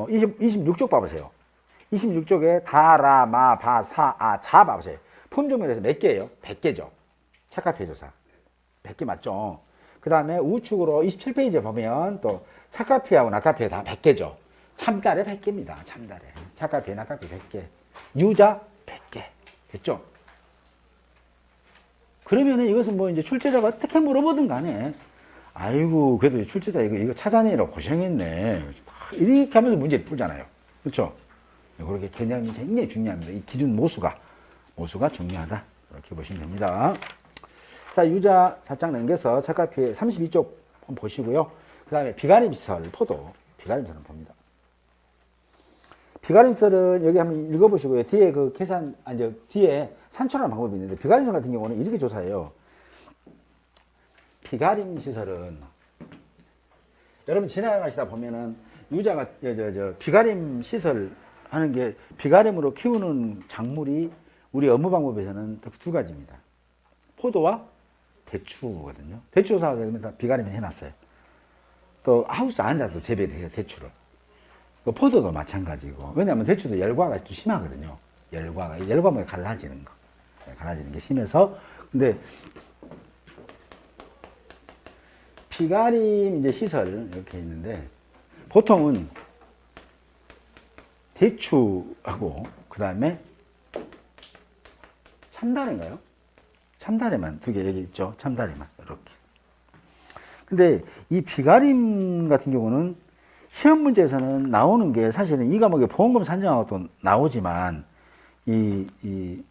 26쪽 봐보세요. 26쪽에 다, 라, 마, 바, 사, 아, 자 봐보세요. 품종면에서 몇 개예요? 100개죠. 착화표 조사. 100개 맞죠? 그 다음에 우측으로 27페이지에 보면 또 착화표하고 낙화표 다 100개죠. 참달에 100개입니다. 참달에. 착화표, 낙화표 100개. 유자 100개. 됐죠? 그러면은 이것은 뭐 이제 출제자가 어떻게 물어보든 간에 아이고, 그래도 출제자 이거 찾아내느라 고생했네. 이렇게 하면서 문제 풀잖아요. 그렇죠? 그렇게 개념이 굉장히 중요합니다. 이 기준 모수가 중요하다. 이렇게 보시면 됩니다. 자, 유자 살짝 넘겨서 착화표에 32쪽 한번 보시고요. 그 다음에 비가림설, 포도. 비가림설은 봅니다. 비가림설은 여기 한번 읽어보시고요. 뒤에 그 계산, 뒤에 산출하는 방법이 있는데, 비가림설 같은 경우는 이렇게 조사해요. 비가림 시설은, 여러분 지나가시다 보면은, 유자가, 비가림 시설 하는 게, 비가림으로 키우는 작물이 우리 업무 방법에서는 두 가지입니다. 포도와 대추거든요. 대추 조사가 되면 다 비가림을 해놨어요. 또 하우스 안에도 재배를 해요, 대추를. 포도도 마찬가지고. 왜냐하면 대추도 열과가 좀 심하거든요. 열과목이 갈라지는 거. 갈라지는 게 심해서. 근데 비가림 이제 시설 이렇게 있는데 보통은 대추하고 그 다음에 참다래인가요? 참다래만 두 개 여기 있죠. 참다래만 이렇게. 근데 이 비가림 같은 경우는 시험 문제에서는 나오는 게 사실은 이 과목에 보험금 산정하고 또 나오지만 이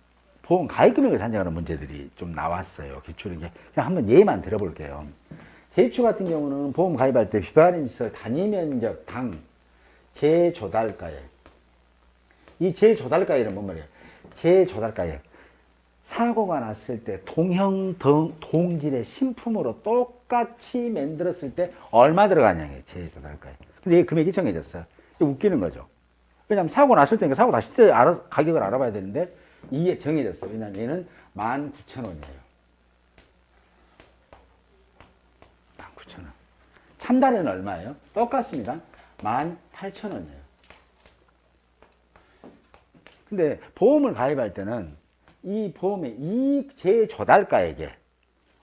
보험 가입 금액을 산정하는 문제들이 좀 나왔어요. 기출인 게. 그냥 한번 예만 들어볼게요. 대추 같은 경우는 보험 가입할 때 비가림 시설 단위 면적 당 재조달가액. 이 재조달가액은 뭔 말이에요? 재조달가액. 사고가 났을 때 동질의 신품으로 똑같이 만들었을 때 얼마 들어가냐고요. 재조달가액. 근데 이 금액이 정해졌어요. 웃기는 거죠. 왜냐하면 사고 났을 때니까 사고 났을 때 가격을 알아봐야 되는데 이게 정해졌어요. 왜냐하면 얘는 19,000원이에요. 19,000원. 참다래는 얼마예요? 똑같습니다. 18,000원이에요. 근데 보험을 가입할 때는 이 보험의 이익 재조달가액에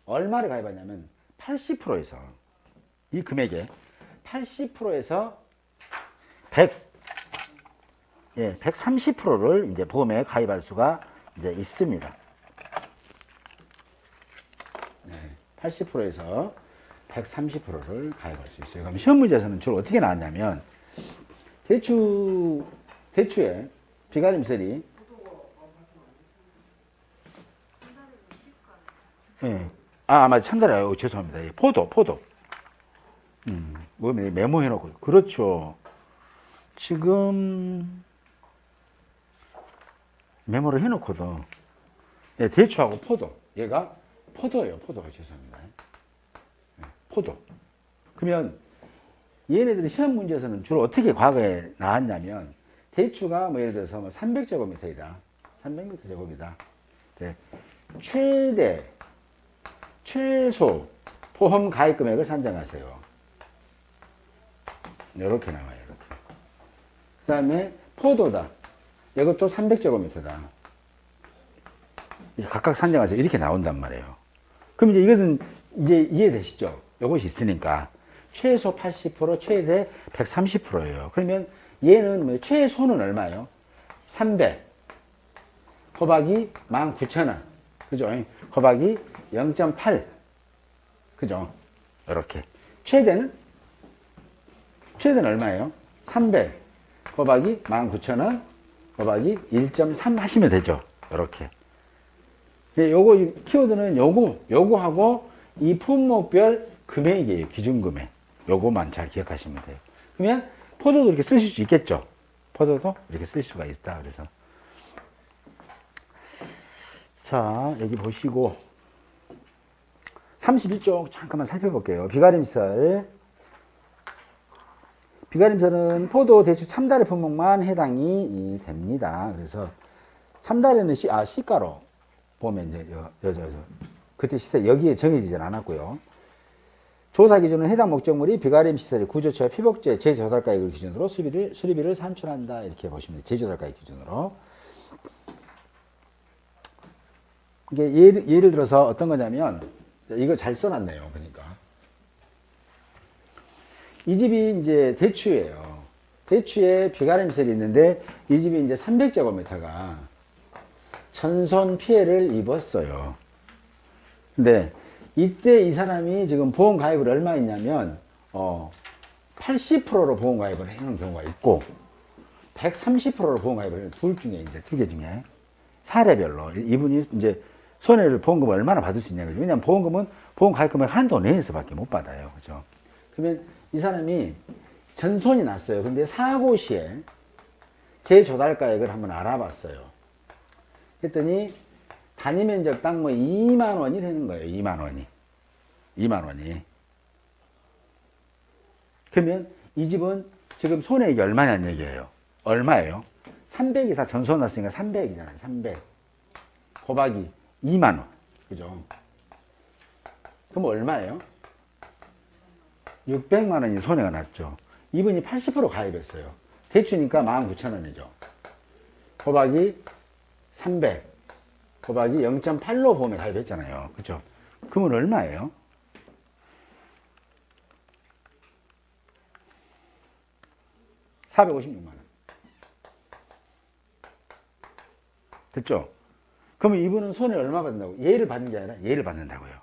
얼마를 가입하냐면 80%에서 이 금액에 80%에서 130%를 이제 보험에 가입할 수가 이제 있습니다. 네, 80%에서 130%를 가입할 수 있어요. 그럼 시험 문제에서는 주로 어떻게 나왔냐면 대추에 비가림설이 맞아. 참다래. 죄송합니다. 포도. 뭐 메모해놓고. 그렇죠. 지금 메모를 해놓고도 대추하고 포도. 얘가 포도예요. 포도가 죄송합니다. 포도. 그러면 얘네들이 시험 문제에서는 주로 어떻게 과거에 나왔냐면 대추가 뭐 예를 들어서 뭐 300제곱미터이다. 300m 제곱이다. 네. 최소 보험 가입 금액을 산정하세요. 이렇게 나와요. 이렇게. 그 다음에 포도다. 이것도 300제곱미터다. 각각 산정하세요. 이렇게 나온단 말이에요. 그럼 이제 이것은 이제 이해되시죠? 이것이 있으니까. 최소 80%, 최대 130%예요. 그러면 얘는 뭐 최소는 얼마예요? 300 곱하기 19,000원. 그죠? 곱하기 0.8. 그죠? 이렇게. 최대는 얼마예요? 300 곱하기 19,000원 곱하기 1.3 하시면 되죠. 이렇게. 요거 키워드는 요거하고 이 품목별 금액이에요. 기준금액. 요거만 잘 기억하시면 돼요. 그러면 포도도 이렇게 쓰실 수 있겠죠. 포도도 이렇게 쓸 수가 있다. 그래서 자, 여기 보시고 31쪽 잠깐만 살펴볼게요. 비가림설은 포도, 대추, 참다래 품목만 해당이 됩니다. 그래서 참다래는 시가로 보면 이제 그때 시세 여기에 정해지진 않았고요. 조사 기준은 해당 목적물이 비가림 시설의 구조체와 피복제, 제조달가액을 기준으로 수리비를 산출한다. 이렇게 보시면 돼요. 제조달가액 기준으로. 이게 예를 들어서 어떤 거냐면, 이거 잘 써놨네요. 그러니까. 이 집이 이제 대추예요. 대추에 비가림 시설이 있는데, 이 집이 이제 300제곱미터가 전손 피해를 입었어요. 근데, 이때 이 사람이 지금 보험 가입을 얼마 했냐면 80%로 보험 가입을 해놓은 경우가 있고 130%로 보험 가입을 해놓은 둘 중에 이제 두 개 중에 사례별로 이분이 이제 손해를 보험금을 얼마나 받을 수 있냐는 거죠. 왜냐하면 보험금은 보험 가입 금액 한도 내에서밖에 못 받아요. 그죠? 그러면 이 사람이 전손이 났어요. 근데 사고 시에 재조달가액을 한번 알아봤어요. 그랬더니 단위 면적 딱 뭐 2만 원이 되는 거예요. 2만 원이. 2만 원이. 그러면 이 집은 지금 손해액이 얼마냐는 얘기예요. 얼마예요? 300이 다 전손 났으니까 300이잖아요. 300. 곱하기 2만 원. 그죠? 그럼 얼마예요? 600만 원이 손해가 났죠. 이분이 80% 가입했어요. 대추니까 19,000원이죠. 곱하기 300. 곱하기 0.8로 보험에 가입했잖아요. 그죠? 그러면 얼마예요? $456만 원. 됐죠? 그러면 이분은 손해 얼마 받는다고? 예를 받는 게 아니라 예를 받는다고요.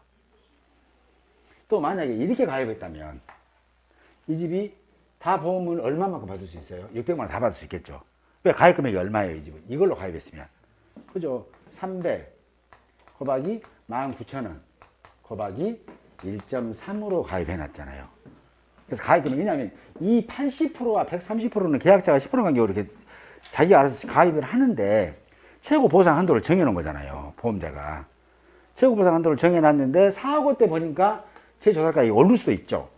또 만약에 이렇게 가입했다면 이 집이 다 보험을 얼마만큼 받을 수 있어요? 600만 원 다 받을 수 있겠죠? 왜 가입 금액이 얼마예요? 이 집은? 이걸로 가입했으면. 그죠? 300 곱하기 19,000원 곱하기 1.3으로 가입해 놨잖아요. 그래서 가입금이 왜냐하면 이 80%와 130%는 계약자가 10% 간격으로 이렇게 자기가 알아서 가입을 하는데 최고 보상 한도를 정해 놓은 거잖아요. 보험자가. 최고 보상 한도를 정해 놨는데 사고 때 보니까 재조달가액이 오를 수도 있죠.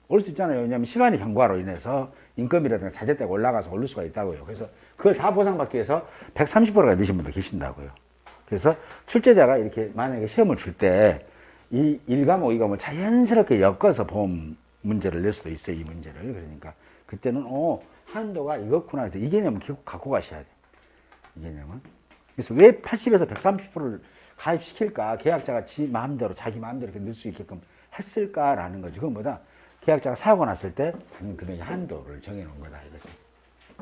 오를 수 있잖아요. 왜냐하면 시간의 경과로 인해서 인건비라든가 자재대가 올라가서 오를 수가 있다고요. 그래서 그걸 다 보상받기 위해서 130%가 되신 분도 계신다고요. 그래서 출제자가 이렇게 만약에 시험을 줄 때 이 1과목, 2과목을 자연스럽게 엮어서 보험 문제를 낼 수도 있어요. 이 문제를. 그러니까 그때는 한도가 이렇구나 해서 이 개념을 갖고 가셔야 돼요. 이 개념은. 그래서 왜 80에서 130%를 가입시킬까? 계약자가 자기 마음대로 이렇게 넣을 수 있게끔 했을까라는 거죠. 그것보다 계약자가 사고 났을 때 받는 금액의 한도를 정해놓은 거다 이거죠.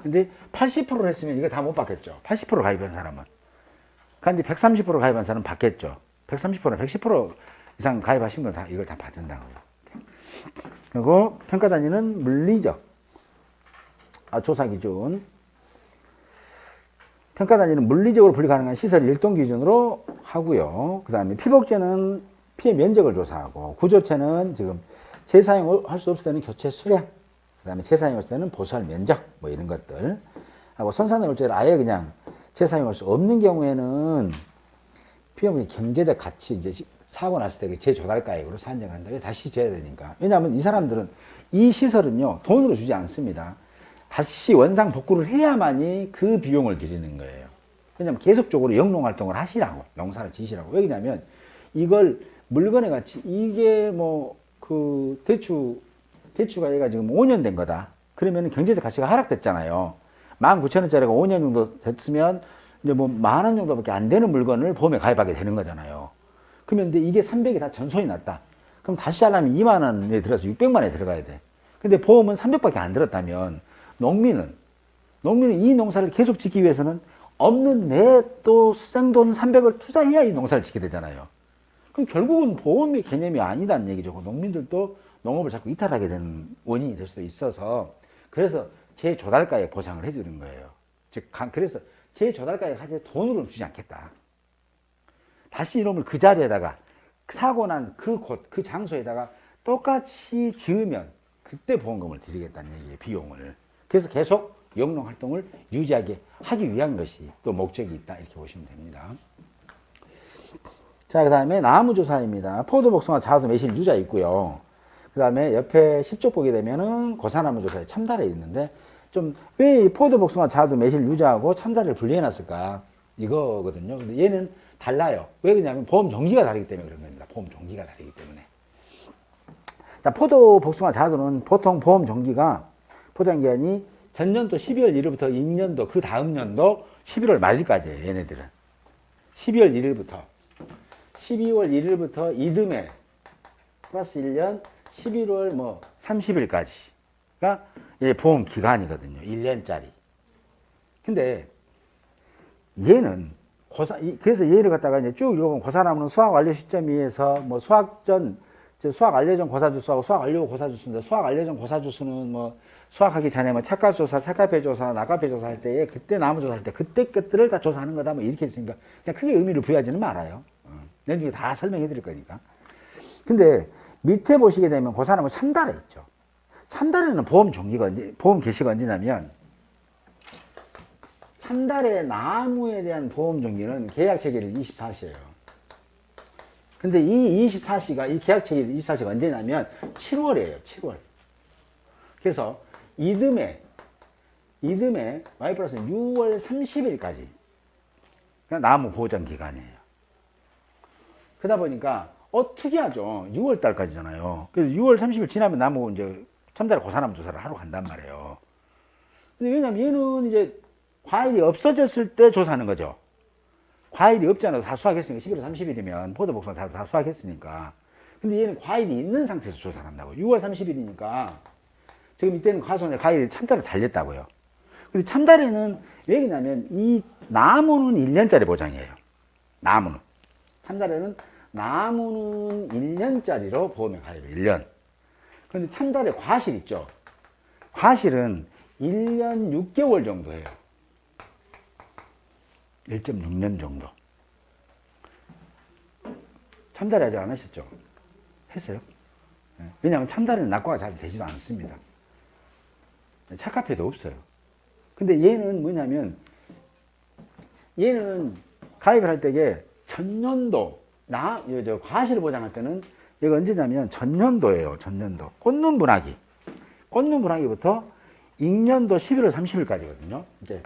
근데 80%를 했으면 이거 다 못 받겠죠. 80% 가입한 사람은. 근데 130% 가입한 사람은 받겠죠. 130%나 110% 이상 가입하신 건 다 이걸 다 받는다고요. 그리고 평가 단위는 물리적 조사 기준. 평가 단위는 물리적으로 분리 가능한 시설 일동 기준으로 하고요. 그 다음에 피복제는 피해 면적을 조사하고, 구조체는 지금 재사용을 할 수 없을 때는 교체 수량, 그 다음에 재사용할 때는 보수할 면적, 뭐 이런 것들 하고, 손상된 물질을 아예 그냥 재사용할 수 없는 경우에는 피해물의 경제적 가치, 이제 사고 났을 때 재조달가액으로 산정한다. 다시 재야 되니까. 왜냐하면 이 사람들은 이 시설은요 돈으로 주지 않습니다. 다시 원상 복구를 해야만이 그 비용을 드리는 거예요. 왜냐하면 계속적으로 영농 활동을 하시라고, 농사를 지시라고. 왜냐하면 이걸 물건의 가치, 이게 뭐 그 대추가 얘가 지금 5년 된 거다. 그러면 경제적 가치가 하락됐잖아요. 19,000원짜리가 5년 정도 됐으면 이제 뭐 10,000원 정도밖에 안 되는 물건을 보험에 가입하게 되는 거잖아요. 그러면 근데 이게 300이 다 전손이 났다. 그럼 다시 하려면 2만 원에 들어서 600만 원에 들어가야 돼. 근데 보험은 300밖에 안 들었다면 농민은 이 농사를 계속 짓기 위해서는 없는 내 또 생돈 300을 투자해야 이 농사를 짓게 되잖아요. 그럼 결국은 보험의 개념이 아니다는 얘기죠. 농민들도 농업을 자꾸 이탈하게 되는 원인이 될 수도 있어서, 그래서 재조달가액 보상을 해주는 거예요. 즉, 그래서 재조달가액 하되 돈으로 주지 않겠다. 다시 이놈을 그 자리에다가 사고 난 그 곳, 그 장소에다가 똑같이 지으면 그때 보험금을 드리겠다는 얘기예요. 비용을. 그래서 계속 영농 활동을 유지하게 하기 위한 것이 또 목적이 있다. 이렇게 보시면 됩니다. 자, 그 다음에 나무조사입니다. 포도, 복숭아, 자두, 매실, 유자 있고요. 그 다음에 옆에 10쪽 보게 되면은 고사나무조사에 참다래 있는데, 좀 왜 포도, 복숭아, 자두, 매실, 유자하고 참다래를 분리해 놨을까? 이거거든요. 근데 얘는 달라요. 왜 그러냐면 보험 종기가 다르기 때문에 그런 겁니다. 보험 종기가 다르기 때문에. 자, 포도, 복숭아, 자두는 보통 보험 정기가 보장기간이 전년도 12월 1일부터 2년도 그 다음 연도 11월 말일까지예요. 얘네들은 12월 1일부터 12월 1일부터 이듬해 플러스 1년 11월 뭐 30일까지가 보험 기간이거든요. 1년짜리. 근데 얘는 그래서 얘를 갖다가 이제 쭉 읽어보면 고사나무는 수학 완료 시점에서 뭐 수학 완료 전 고사주수하고 수학 완료 후 고사주수인데 수학 완료 전 고사주수는 뭐 수학하기 전에 뭐 착각조사, 착각배 조사, 낙과배 조사할 때 그때 나무 조사할 때 그때 것들을 다 조사하는 거다 뭐 이렇게 했으니까 그냥 크게 의미를 부여하지는 말아요. 내중에 다 설명해 드릴 거니까. 근데 밑에 보시게 되면 고사나무 참다래 있죠. 참다래는 보험 종기가 보험 개시가 언제냐면 참다래 나무에 대한 보험 종기는 계약 체결일 24시예요. 근데 이 24시가 이 계약 체결일 24시가 언제냐면 7월이에요. 7월. 그래서 이듬해 Y 플러스 6월 30일까지 나무 보장 기간이에요. 그러다 보니까 어떻게 하죠? 6월 달까지잖아요. 그래서 6월 30일 지나면 나무 이제 참다래 고사나무 조사를 하러 간단 말이에요. 근데 왜냐면 얘는 이제 과일이 없어졌을 때 조사하는 거죠. 과일이 없잖아요. 다 수확했으니까 11월 30일이면 포도 복숭아 다 수확했으니까. 근데 얘는 과일이 있는 상태에서 조사를 한다고. 6월 30일이니까 지금 이때는 과수원에 과일이 참다래 달렸다고요. 근데 참다래는 왜 그러냐면 이 나무는 1년짜리 보장이에요. 나무는. 참다래는 나무는 1년짜리로 보험에 가입해요. 1년. 근데 참다래 과실 있죠. 과실은 1년 6개월 정도 해요. 1.6년 정도. 참다래 아직 안 하셨죠? 했어요? 왜냐하면 참다래는 낙과가 잘 되지도 않습니다. 착화폐도 없어요. 근데 얘는 뭐냐면 얘는 가입을 할 때에 전년도 과실을 보장할 때는 이거 언제냐면 전년도예요. 전년도. 꽃눈 분화기. 꽃눈 분화기부터 익년도 11월 30일까지거든요. 이제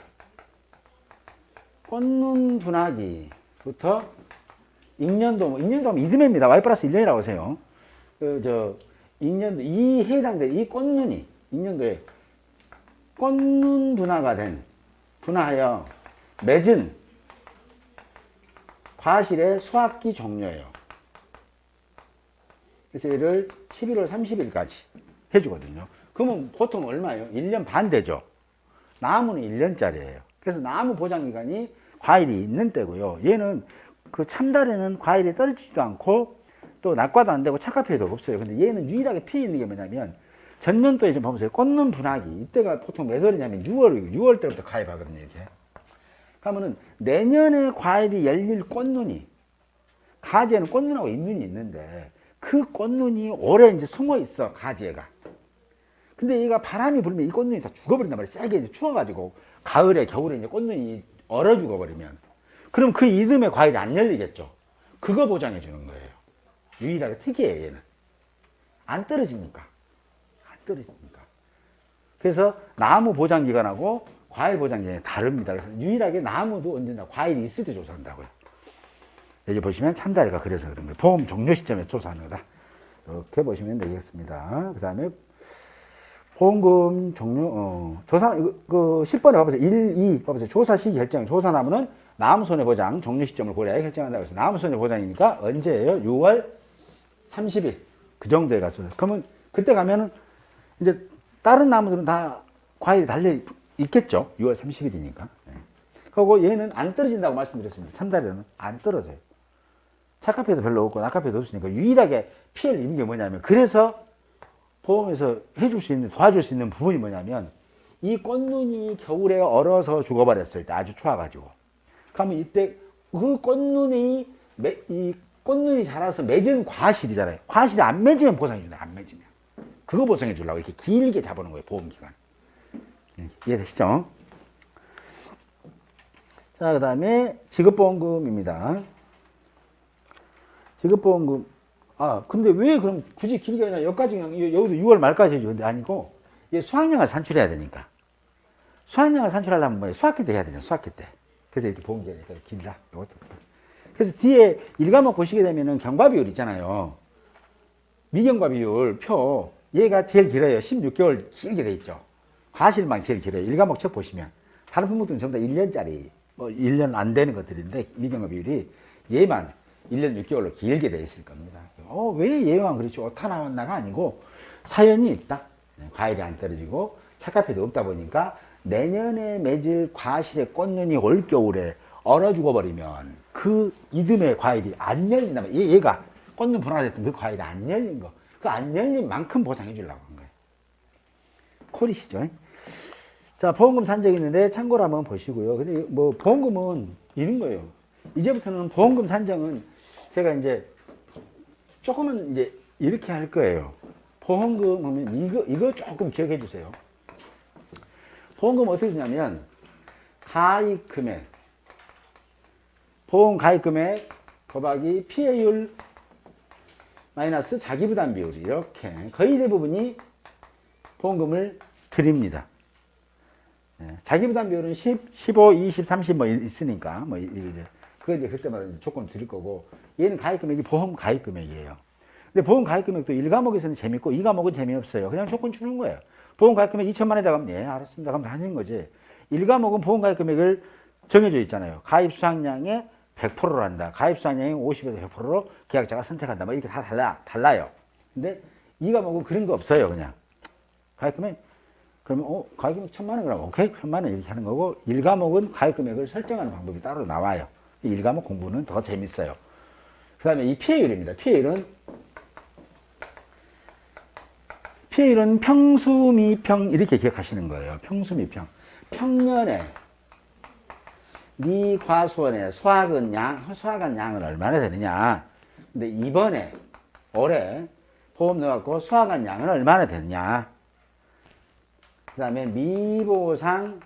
꽃눈 분화기부터 익년도 하면 이듬해입니다. Y 플러스 1년이라고 하세요. 익년도 이 해당된 이 꽃눈이 익년도에 꽃눈 분화하여 맺은 과실의 수확기 종료예요. 그래서 얘를 11월 30일까지 해주거든요. 그러면 보통 얼마예요? 1년 반 되죠. 나무는 1년짜리예요. 그래서 나무 보장기간이 과일이 있는 때고요. 얘는 그 참다래는 과일이 떨어지지도 않고 또 낙과도 안 되고 착화폐도 없어요. 근데 얘는 유일하게 피해 있는 게 뭐냐면 전년도에 좀 보세요. 꽃눈 분화기. 이때가 보통 몇 월이냐면 6월 때부터 가입하거든요. 이렇게. 그러면은 내년에 과일이 열릴 꽃눈이 가지에는 꽃눈하고 잎눈이 있는데 그 꽃눈이 올해 이제 숨어 있어. 가지에가. 근데 얘가 바람이 불면 이 꽃눈이 다 죽어버린단 말이에요. 세게 이제 추워가지고 가을에 겨울에 이제 꽃눈이 얼어 죽어버리면 그럼 그 이듬해 과일이 안 열리겠죠. 그거 보장해 주는 거예요. 유일하게 특이해요. 얘는 안 떨어지니까. 그래서 나무 보장 기간하고 과일 보장 기간이 다릅니다. 그래서 유일하게 나무도 언제나 과일이 있을 때 조사한다고요. 여기 보시면 참다래가 그래서 그런 거예요. 보험 종료 시점에서 조사하는 거다. 이렇게 보시면 되겠습니다. 그 다음에 보험금 종료, 조사, 10번에 봐보세요. 1, 2, 봐보세요. 조사 시기 결정. 조사나무는 나무 손해보장 종료 시점을 고려해 결정한다고 해서 나무 손해보장이니까 언제예요? 6월 30일. 그 정도에 가서. 그러면 그때 가면은 이제 다른 나무들은 다 과일이 달려 있겠죠. 6월 30일이니까. 그리고 얘는 안 떨어진다고 말씀드렸습니다. 참다래는 안 떨어져요. 착화폐도 별로 없고 낙화폐도 없으니까 유일하게 피해를 입는 게 뭐냐면 그래서 보험에서 해줄 수 있는, 도와줄 수 있는 부분이 뭐냐면 이 꽃눈이 겨울에 얼어서 죽어버렸을 때 아주 추워가지고 그러면 이때 그 꽃눈이 이 꽃눈이 자라서 맺은 과실이잖아요. 과실이 안 맺으면 보상해 준다. 안 맺으면 그거 보상해 주려고 이렇게 길게 잡아놓은 거예요. 보험기간. 이해되시죠? 자, 그 다음에 지급보험금입니다. 지급보험금. 근데 왜 그럼 굳이 길게 하냐? 여기까지 그냥, 여기도 6월 말까지 해줘. 근데 아니고, 얘 수확량을 산출해야 되니까. 수확량을 산출하려면 뭐예요? 수확기 때 해야 되잖아, 수확기 때. 그래서 이렇게 보험기간이 길다. 이것도. 그래서 뒤에 일과목 보시게 되면은 경과비율 있잖아요. 미경과 비율 표, 얘가 제일 길어요. 16개월 길게 돼 있죠. 과실만 제일 길어요. 일과목 책 보시면. 다른 품목들은 전부 다 1년짜리, 뭐 1년 안 되는 것들인데, 미경과 비율이 얘만 1년 6개월로 길게 돼 있을 겁니다. 왜 얘만 그렇지? 오타 나왔나가 아니고, 사연이 있다. 과일이 안 떨어지고, 착화표도 없다 보니까, 내년에 맺을 과실의 꽃눈이 올겨울에 얼어 죽어버리면, 그 이듬해 과일이 안 열린다면, 얘가 꽃눈 분화됐던 그 과일이 안 열린 거, 그 안 열린 만큼 보상해 주려고 한 거예요. 콜이시죠? 자, 보험금 산적이 있는데 참고로 한번 보시고요. 근데 뭐 보험금은 이런 거예요. 이제부터는 보험금 산정은 제가 이제 조금은 이제 이렇게 할 거예요. 보험금 하면 이거 조금 기억해 주세요. 보험금 어떻게 주냐면 가입 금액, 보험 가입 금액 곱하기 피해율 마이너스 자기부담 비율, 이렇게 거의 대부분이 보험금을 드립니다. 자기부담 비율은 10, 15, 20, 30 뭐 있으니까 뭐 이제 그거 이제 그때마다 조건 드릴 거고, 얘는 가입 금액이 보험 가입 금액이에요. 근데 보험 가입 금액도 1과목에서는 재밌고 2과목은 재미없어요. 그냥 조건 주는 거예요. 보험 가입 금액 2천만 원이다 그러면 예, 알았습니다. 그럼 하는 거지. 1과목은 보험 가입 금액을 정해져 있잖아요. 가입 수확량의 100%로 한다. 가입 수확량이 50에서 100%로 계약자가 선택한다. 뭐 이렇게 다 달라요. 근데 2과목은 그런 거 없어요. 그냥 가입 금액, 그러면 가입 금액 1,000만 원 그러면 오케이 1,000만 원 이렇게 하는 거고, 1과목은 가입 금액을 설정하는 방법이 따로 나와요. 1과목 공부는 더 재밌어요. 그 다음에 이 피해율입니다. 피해율은 평수미평 이렇게 기억하시는 거예요. 평수미평. 평년에 네 과수원의 수확한 양은 얼마나 되느냐. 근데 이번에 올해 보험 넣어갖고 수확한 양은 얼마나 되느냐. 그 다음에 미보상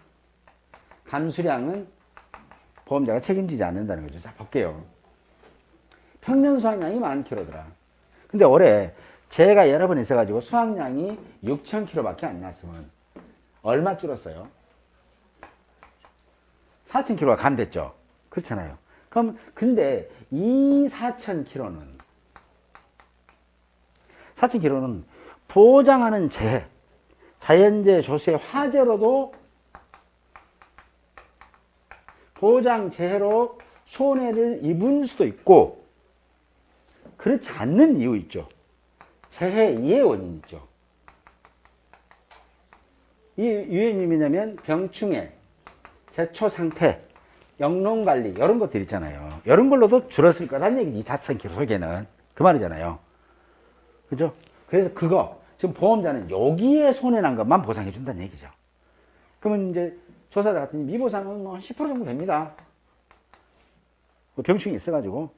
감수량은 보험자가 책임지지 않는다는 거죠. 자, 볼게요. 평년 수확량이 10,000kg더라. 근데 올해 제가 여러 번 있어가지고 수확량이 6,000kg밖에 안 났으면 얼마 줄었어요? 4,000kg가 감됐죠. 그렇잖아요. 그럼 근데 이 4,000kg는 보장하는 재해, 자연재해, 조세, 화재로도 보장재해로 손해를 입을 수도 있고, 그렇지 않는 이유 있죠. 재해 이해 원인 있죠. 이 유해는 뭐냐면 병충해, 제초 상태, 영농관리 이런 것들 있잖아요. 이런 걸로도 줄었을 거란 얘기지. 4,000kg 속에는 그 말이잖아요. 그죠? 그래서 그거 지금 보험자는 여기에 손해난 것만 보상해 준다는 얘기죠. 그러면 이제 조사자 같은 미보상은 뭐 10% 정도 됩니다. 뭐 병충해 있어가지고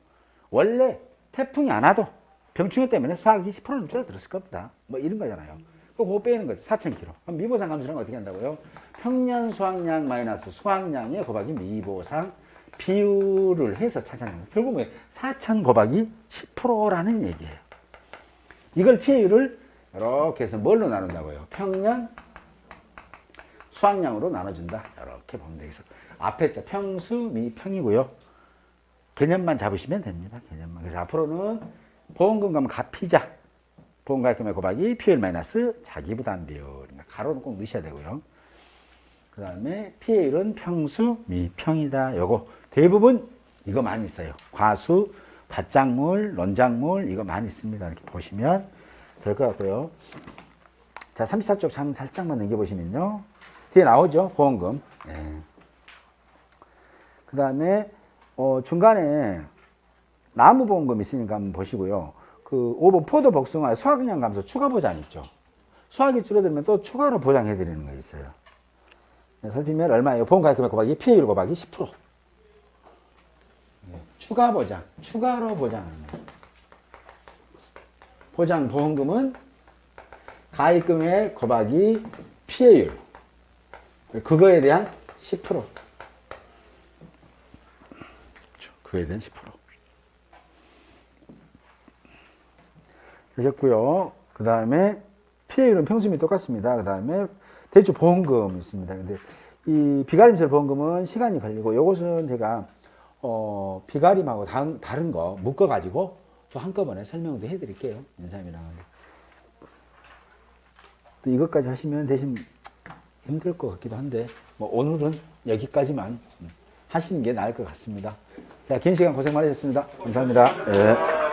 원래 태풍이 안 와도 병충해 때문에 수확이 10%는 줄어들었을 겁니다. 뭐 이런 거잖아요. 그거 빼는 거죠. 4,000kg. 그럼 미보상 감수량은 어떻게 한다고요? 평년 수확량 마이너스 수확량에 곱하기 미보상 비율을 해서 찾아내는 거예요. 결국은 4,000 곱하기 10%라는 얘기예요. 이걸 피해율을 이렇게 해서 뭘로 나눈다고요? 평년 수확량으로 나눠준다. 이렇게 보면 되겠어. 앞에 자 평수 미평이고요. 개념만 잡으시면 됩니다. 개념만. 그래서 앞으로는 보험금 가면 값피자, 보험가액 금액 곱하기 피해율 마이너스 자기부담 비율. 가로는 꼭 넣으셔야 되고요. 그 다음에 피해율은 평수 미평이다. 요거 대부분 이거 많이 있어요. 과수, 밭작물, 논작물 이거 많이 있습니다. 이렇게 보시면 될 것 같고요. 자, 34쪽 살짝만 넘겨보시면요. 뒤에 나오죠. 보험금. 네. 그 다음에 중간에 나무보험금 있으니까 한번 보시고요. 그 5번 포도 복숭아 수확량 감소 추가 보장 있죠. 수확이 줄어들면 또 추가로 보장해 드리는 거 있어요. 살피면 얼마예요? 보험가액 금액 곱하기 피해율 곱하기 10%. 추가 보장, 추가로 보장하는 거예요. 보장 보험금은 가입 금액 곱하기 피해율. 그거에 대한 10%. 그거에 대한 10%. 되셨고요. 그 다음에 피해율은 평수미 똑같습니다. 그 다음에 대출 보험금 있습니다. 근데 이 비가림설 보험금은 시간이 걸리고, 요것은 제가 비가림하고 다른 거 묶어가지고 또 한꺼번에 설명도 해드릴게요. 연산이랑. 또 이것까지 하시면 대신 힘들 것 같기도 한데, 뭐 오늘은 여기까지만 하시는 게 나을 것 같습니다. 자, 긴 시간 고생 많으셨습니다. 감사합니다. 예.